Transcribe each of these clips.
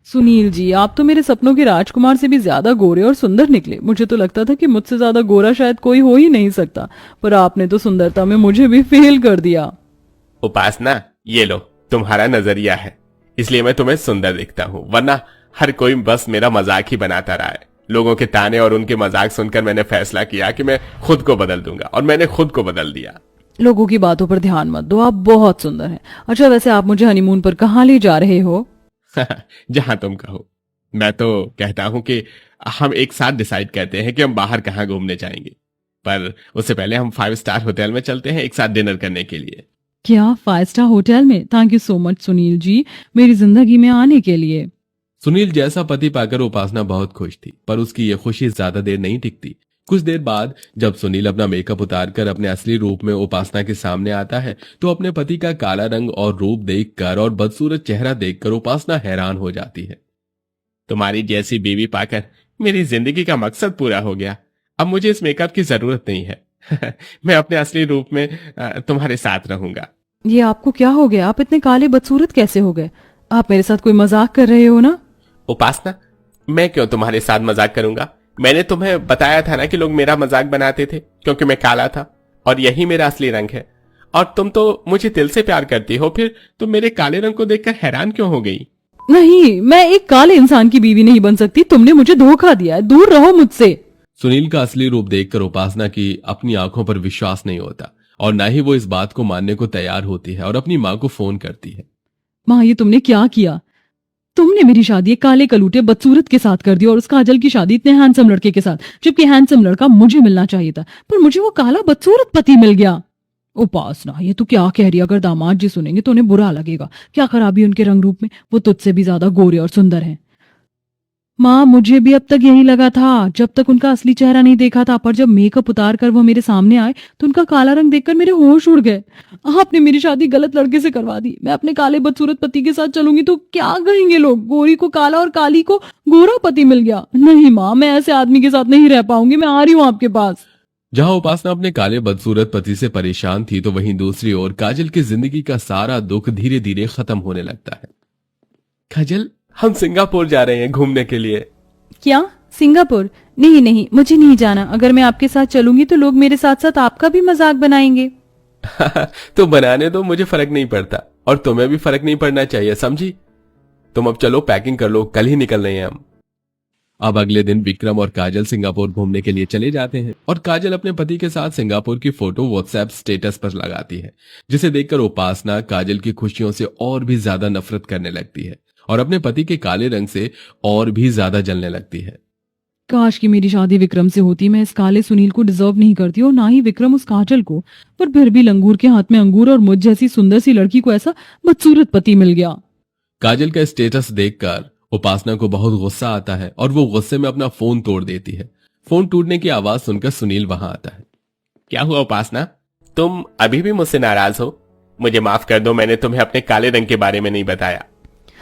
सुनील जी, आप तो मेरे सपनों के राजकुमार से भी ज्यादा गोरे और सुंदर निकले। मुझे तो लगता था कि मुझसे ज्यादा गोरा शायद कोई हो ही नहीं सकता, पर आपने तो सुंदरता में मुझे भी फेल कर दिया। उपासना, ये लो, तुम्हारा नजरिया है, इसलिए मैं तुम्हें सुंदर दिखता हूँ, वरना हर कोई बस मेरा मजाक ही बनाता रहा है। लोगों के ताने और उनके मजाक सुनकर मैंने फैसला किया कि मैं खुद को बदल दूंगा, और मैंने खुद को बदल दिया। लोगों की बातों पर ध्यान मत दो, आप बहुत सुंदर हैं। अच्छा, वैसे आप मुझे हनीमून पर कहाँ ले जा रहे हो? जहां तुम कहो। मैं तो कहता हूं कि हम एक साथ डिसाइड करते हैं कि हम बाहर कहाँ घूमने जाएंगे, पर उससे पहले हम 5 स्टार होटल में चलते हैं एक साथ डिनर करने के लिए। क्या 5 स्टार होटल में? Thank you so much Sunil ji, मेरी जिंदगी में आने के लिए। सुनील जैसा पति पाकर उपासना बहुत खुश थी, पर उसकी ये खुशी ज्यादा देर नहीं टिकती। कुछ देर बाद जब सुनील अपना मेकअप उतारकर अपने असली रूप में उपासना के सामने आता है, तो अपने पति का काला रंग और रूप देखकर और बदसूरत चेहरा देखकर उपासना हैरान हो जाती है। तुम्हारी जैसी बीवी पाकर मेरी जिंदगी का मकसद पूरा हो गया। अब मुझे इस मेकअप की जरूरत नहीं है। मैं अपने असली रूप में तुम्हारे साथ रहूंगा। ये आपको क्या हो गया? आप इतने काले बदसूरत कैसे हो गए? आप मेरे साथ कोई मजाक कर रहे हो ना? उपासना, मैं क्यों तुम्हारे साथ मजाक करूंगा? मैंने तुम्हें बताया था ना कि लोग मेरा मजाक बनाते थे क्योंकि मैं काला था, और यही मेरा असली रंग है। और तुम तो मुझे दिल से प्यार करती हो, फिर तुम मेरे काले रंग को देखकर हैरान क्यों हो गई? नहीं, मैं एक काले इंसान की बीवी नहीं बन सकती। तुमने मुझे धोखा दिया है, दूर रहो मुझसे। सुनील का असली रूप देखकर उपासना की अपनी आंखों पर विश्वास नहीं होता, और न ही वो इस बात को मानने को तैयार होती है और अपनी माँ को फोन करती है। माँ, ये तुमने क्या किया? तुमने मेरी शादी एक काले कलूटे बदसूरत के साथ कर दी और उस काजल की शादी इतने हैंडसम लड़के के साथ, जबकि हैंडसम लड़का मुझे मिलना चाहिए था, पर मुझे वो काला बदसूरत पति मिल गया। उपासना, ये तू क्या कह रही है? अगर दामाद जी सुनेंगे तो उन्हें बुरा लगेगा। क्या खराबी उनके रंग रूप में? वो तुझसे भी ज्यादा गोरे और सुंदर हैं। माँ, मुझे भी अब तक यही लगा था जब तक उनका असली चेहरा नहीं देखा था, पर जब मेकअप उतार कर वो मेरे सामने आए तो उनका काला रंग देखकर मेरे होश उड़ गए। आपने मेरी शादी गलत लड़के से करवा दी। मैं अपने काले बदसूरत पति के साथ चलूंगी तो क्या कहेंगे लोग? गोरी को काला और काली को गोरा पति मिल गया। नहीं माँ, मैं ऐसे आदमी के साथ नहीं रह पाऊंगी। मैं आ रही हूँ आपके पास। जहां उपासना अपने काले बदसूरत पति से परेशान थी, तो वहीं दूसरी ओर काजल की जिंदगी का सारा दुख धीरे धीरे खत्म होने लगता है। काजल, हम सिंगापुर जा रहे हैं घूमने के लिए। क्या? सिंगापुर? नहीं नहीं, मुझे नहीं जाना। अगर मैं आपके साथ चलूंगी तो लोग मेरे साथ साथ आपका भी मजाक बनाएंगे। तो बनाने दो, मुझे फर्क नहीं पड़ता, और तुम्हें भी फर्क नहीं पड़ना चाहिए, समझी? तुम अब चलो, पैकिंग कर लो, कल ही निकल रहे हैं हम। अब अगले दिन विक्रम और काजल सिंगापुर घूमने के लिए चले जाते हैं, और काजल अपने पति के साथ सिंगापुर की फोटो व्हाट्सएप स्टेटस पर लगाती है, जिसे देखकर उपासना काजल की खुशियों से और भी ज्यादा नफरत करने लगती है और अपने पति के काले रंग से और भी ज्यादा जलने लगती है। काश कि मेरी शादी विक्रम से होती। मैं इस काले सुनील को डिजर्व नहीं करती और ना ही विक्रम उस काजल को, पर फिर भी लंगूर के हाथ में अंगूर और मुझ जैसी सुंदर सी लड़की को ऐसा बदसूरत पति मिल गया। काजल का स्टेटस देखकर उपासना को बहुत गुस्सा आता है और वो गुस्से में अपना फोन तोड़ देती है। फोन टूटने की आवाज सुनकर सुनील वहां आता है। क्या हुआ उपासना, तुम अभी भी मुझसे नाराज हो? मुझे माफ कर दो, मैंने तुम्हें अपने काले रंग के बारे में नहीं बताया।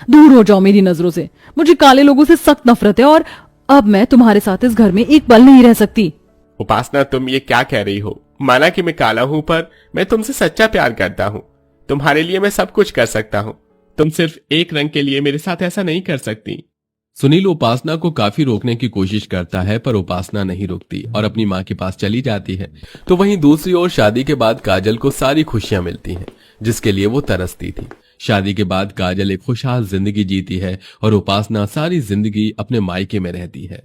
दूर हो जाओ मेरी नजरों से। मुझे काले लोगों से सख्त नफरत है और अब मैं तुम्हारे साथ इस घर में एक पल नहीं रह सकती। उपासना, तुम ये क्या कह रही हो? माना कि मैं काला हूं, पर मैं तुमसे सच्चा प्यार करता हूं। तुम्हारे लिए मैं सब कुछ कर सकता हूं। तुम सिर्फ एक रंग के लिए मेरे साथ ऐसा नहीं कर सकती। सुनील उपासना को काफी रोकने की कोशिश करता है, पर उपासना नहीं रुकती और अपनी माँ के पास चली जाती है। तो वहीं दूसरी ओर शादी के बाद काजल को सारी खुशियां मिलती हैं, जिसके लिए वो तरसती थी। शादी के बाद काजल एक खुशहाल जिंदगी जीती है और उपासना सारी जिंदगी अपने मायके में रहती है।